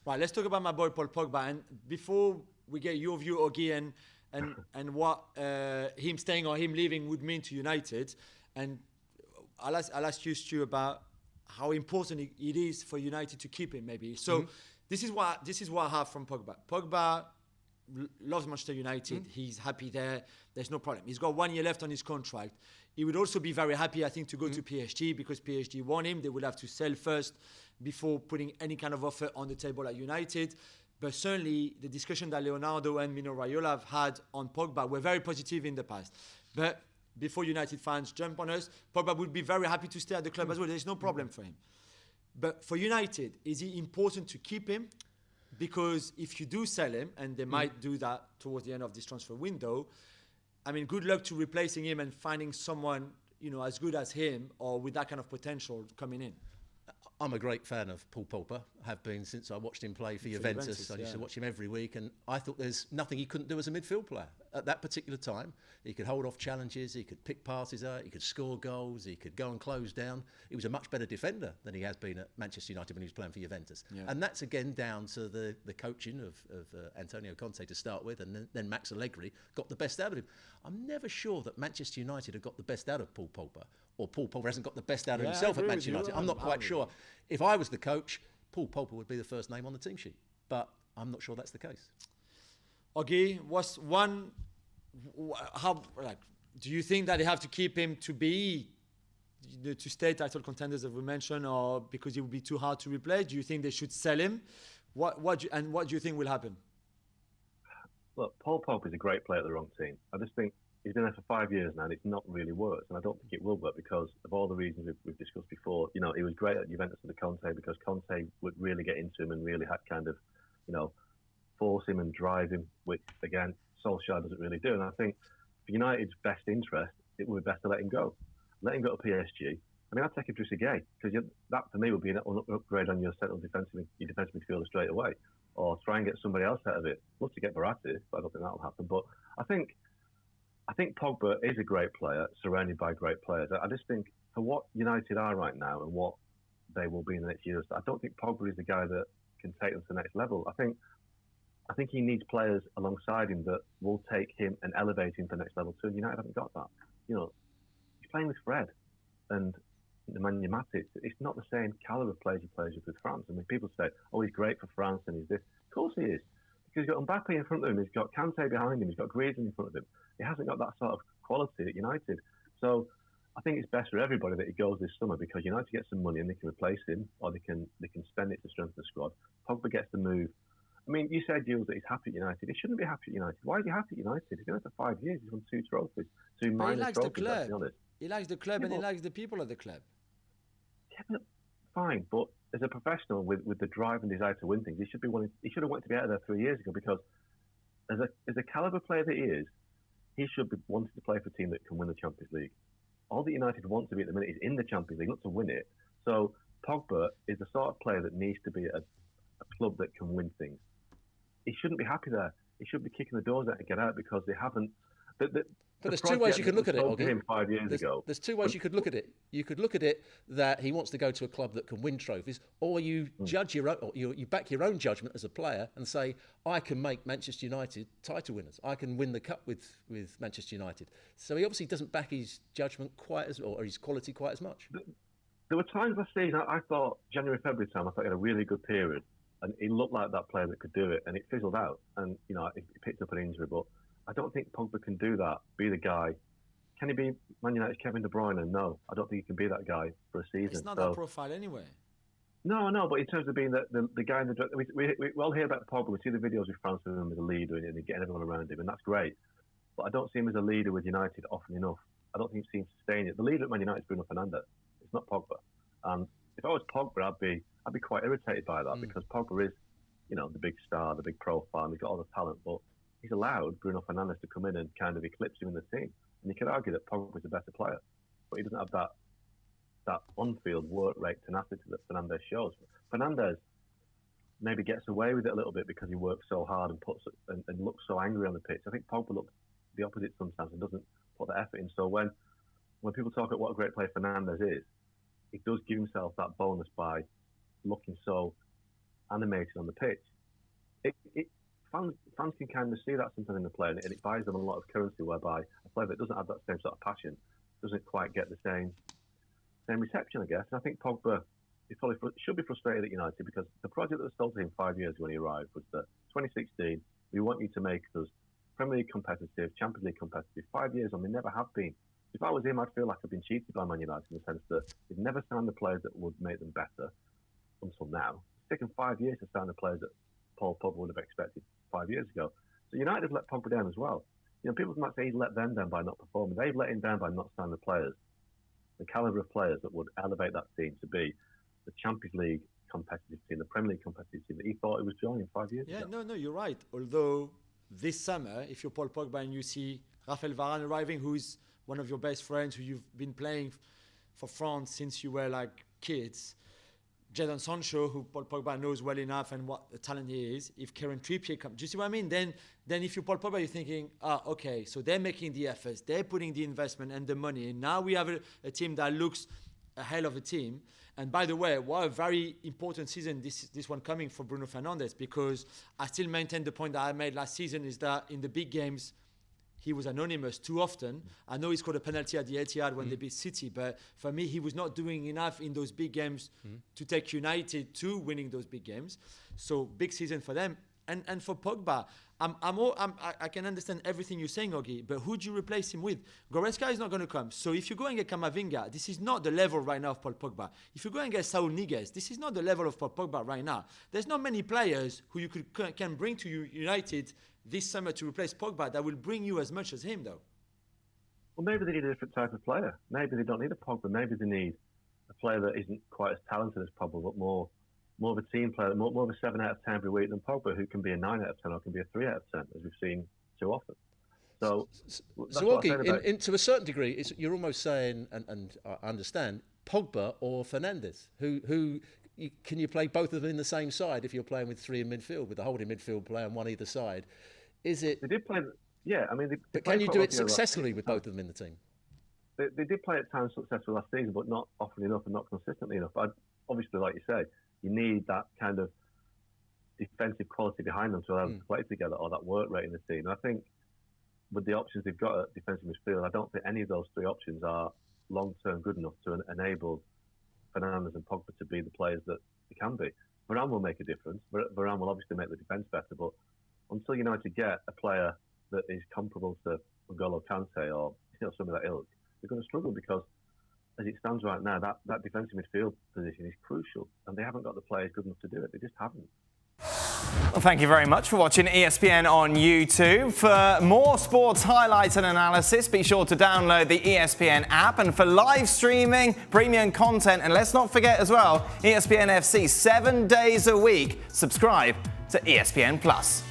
Right, let's talk about my boy Paul Pogba. And before we get your view, Ogie, and what him staying or him leaving would mean to United, and I'll ask you, Stu, about how important it is for United to keep him, maybe. So this is what I have from Pogba. Pogba loves Manchester United. He's happy there. There's no problem. He's got 1 year left on his contract. He would also be very happy, I think, to go to PSG because PSG want him. They would have to sell first before putting any kind of offer on the table at United. But certainly the discussion that Leonardo and Mino Raiola have had on Pogba were very positive in the past. But before United fans jump on us, Pogba would be very happy to stay at the club as well. There's no problem for him. But for United, is it important to keep him? Because if you do sell him, and they might do that towards the end of this transfer window, I mean, good luck to replacing him and finding someone, as good as him or with that kind of potential coming in. I'm a great fan of Paul Pogba. Have been since I watched him play for Juventus. I used to watch him every week, and I thought there's nothing he couldn't do as a midfield player. At that particular time, he could hold off challenges, he could pick passes out, he could score goals, he could go and close down. He was a much better defender than he has been at Manchester United when he was playing for Juventus. Yeah. And that's again down to the coaching of Antonio Conte to start with, and then Max Allegri got the best out of him. I'm never sure that Manchester United have got the best out of Paul Pogba, or Paul Pogba hasn't got the best out of himself at Manchester United. I'm not quite sure. If I was the coach, Paul Pogba would be the first name on the team sheet, but I'm not sure that's the case. Okay, do you think that they have to keep him to stay title contenders, as we mentioned, or because it would be too hard to replace? Do you think they should sell him? What do you think will happen? Look, Paul Pogba is a great player at the wrong team. I just think he's been there for 5 years now, and it's not really worked. And I don't think it will work because of all the reasons we've discussed before. He was great at Juventus under Conte because Conte would really get into him and really had kind of, force him and drive him, which, again, Solskjaer doesn't really do. And I think for United's best interest, it would be best to let him go. Let him go to PSG. I mean, I'd take Idrissa Gueye because that, for me, would be an upgrade on your central defensive midfielder straight away. Or try and get somebody else out of it. Love to get Verratti, but I don't think that'll happen. But I think Pogba is a great player, surrounded by great players. I just think for what United are right now and what they will be in the next years, I don't think Pogba is the guy that can take them to the next level. I think he needs players alongside him that will take him and elevate him to the next level too. And United haven't got that. He's playing with Fred and Nemanja Matic. It's not the same caliber of players he plays with France. I mean, people say, "Oh, he's great for France and he's this." Of course he is, because he's got Mbappe in front of him, he's got Kante behind him, he's got Griezmann in front of him. He hasn't got that sort of quality at United. So I think it's best for everybody that he goes this summer because United get some money and they can replace him, or they can spend it to strengthen the squad. Pogba gets the move. I mean, you said, Jules, that he's happy at United. He shouldn't be happy at United. Why is he happy at United? He's been there for 5 years. He's won 2 trophies, 2 minor trophies, let's be honest. He likes the club and he likes the people of the club. Yeah, but fine, but as a professional with the drive and desire to win things, he should have wanted to be out of there 3 years ago because as a caliber player that he is, he should be wanting to play for a team that can win the Champions League. All that United want to be at the minute is in the Champions League, not to win it. So Pogba is the sort of player that needs to be at a club that can win things. He shouldn't be happy there. He should be kicking the doors out and get out because they haven't. But there's 2 ways you could look at it, Ogden. 5 years ago. There's 2 ways you could look at it. You could look at it that he wants to go to a club that can win trophies, or you judge your own, or you back your own judgment as a player and say, I can make Manchester United title winners. I can win the cup with Manchester United. So he obviously doesn't back his judgment or his quality quite as much. There were times last season I thought January, February time, I thought he had a really good period. And he looked like that player that could do it, and it fizzled out. And, he picked up an injury. But I don't think Pogba can do that, be the guy. Can he be Man United's Kevin De Bruyne? No, I don't think he can be that guy for a season. It's not that profile anyway. No, but in terms of being the guy in the... We all hear about Pogba. We see the videos with France with him as a leader and getting everyone around him, and that's great. But I don't see him as a leader with United often enough. I don't think he's seen sustain it. The leader at Man United is Bruno Fernandes. It's not Pogba. And if I was Pogba, I'd be quite irritated by that because Pogba is, the big star, the big profile, and he's got all the talent, but he's allowed Bruno Fernandes to come in and kind of eclipse him in the team. And you could argue that Pogba is a better player, but he doesn't have that on-field work rate tenacity that Fernandes shows. Fernandes maybe gets away with it a little bit because he works so hard and looks so angry on the pitch. I think Pogba looks the opposite sometimes and doesn't put the effort in. So when people talk about what a great player Fernandes is, he does give himself that bonus by looking so animated on the pitch. Fans can kind of see that sometimes in the player, and it buys them a lot of currency, whereby a player that doesn't have that same sort of passion doesn't quite get the same reception, I guess. And I think Pogba should be frustrated at United, because the project that was sold to him 5 years ago when he arrived was that 2016, we want you to make us Premier League competitive, Champions League competitive. 5 years on, they never have been. If I was him, I'd feel like I've been cheated by Man United, in the sense that they've never signed the players that would make them better until now. It's taken 5 years to sign the players that Paul Pogba would have expected 5 years ago. So United have let Pogba down as well. You know, people might say he's let them down by not performing. They've let him down by not signing the players, the calibre of players that would elevate that team to be the Champions League competitive team, the Premier League competitive team that he thought it was joining 5 years ago. Yeah, no, you're right. Although this summer, if you're Paul Pogba and you see Raphael Varane arriving, who's one of your best friends, who you've been playing for France since you were like kids, Jadon Sancho, who Paul Pogba knows well enough and what the talent he is. If Kieran Trippier comes, do you see what I mean? Then if you're Paul Pogba, you're thinking, okay, so they're making the efforts, they're putting the investment and the money, and now we have a team that looks a hell of a team. And by the way, what a very important season this one coming for Bruno Fernandes, because I still maintain the point that I made last season, is that in the big games, he was anonymous too often. I know he scored a penalty at the Etihad when they beat City, but for me, he was not doing enough in those big games to take United to winning those big games. So big season for them. And for Pogba, I can understand everything you're saying, Oggy, but who do you replace him with? Goretzka is not going to come. So if you go and get Camavinga, this is not the level right now of Paul Pogba. If you go and get Saul Niguez, this is not the level of Paul Pogba right now. There's not many players who you can bring to United this summer to replace Pogba that will bring you as much as him, though. Well, maybe they need a different type of player. Maybe they don't need a Pogba. Maybe they need a player that isn't quite as talented as Pogba, but more of a team player, more of a 7 out of 10 every week than Pogba, who can be a 9 out of 10 or can be a 3 out of 10, as we've sseen too often. So Oggy, to a certain degree, you're almost saying, and I understand, Pogba or Fernandes, who can you play both of them in the same side if you're playing with 3 in midfield, with a holding midfield player and one either side? Is it? They did play, yeah. I mean, but can you do it successfully with both of them in the team? They did play at times successfully last season, but not often enough and not consistently enough. But obviously, like you say, you need that kind of defensive quality behind them to allow them to play together, or that work rate in the team. And I think with the options they've got at defensive midfield, I don't think any of those 3 options are long-term good enough to enable Fernandes and Pogba to be the players that they can be. Varane will make a difference. Varane will obviously make the defence better, but until United get a player that is comparable to N'Golo Kante or some of that ilk, they're going to struggle, because as it stands right now, that defensive midfield position is crucial, and they haven't got the players good enough to do it. They just haven't. Well, thank you very much for watching ESPN on YouTube. For more sports highlights and analysis, be sure to download the ESPN app. And for live streaming, premium content, and let's not forget as well, ESPN FC 7 days a week. Subscribe to ESPN Plus.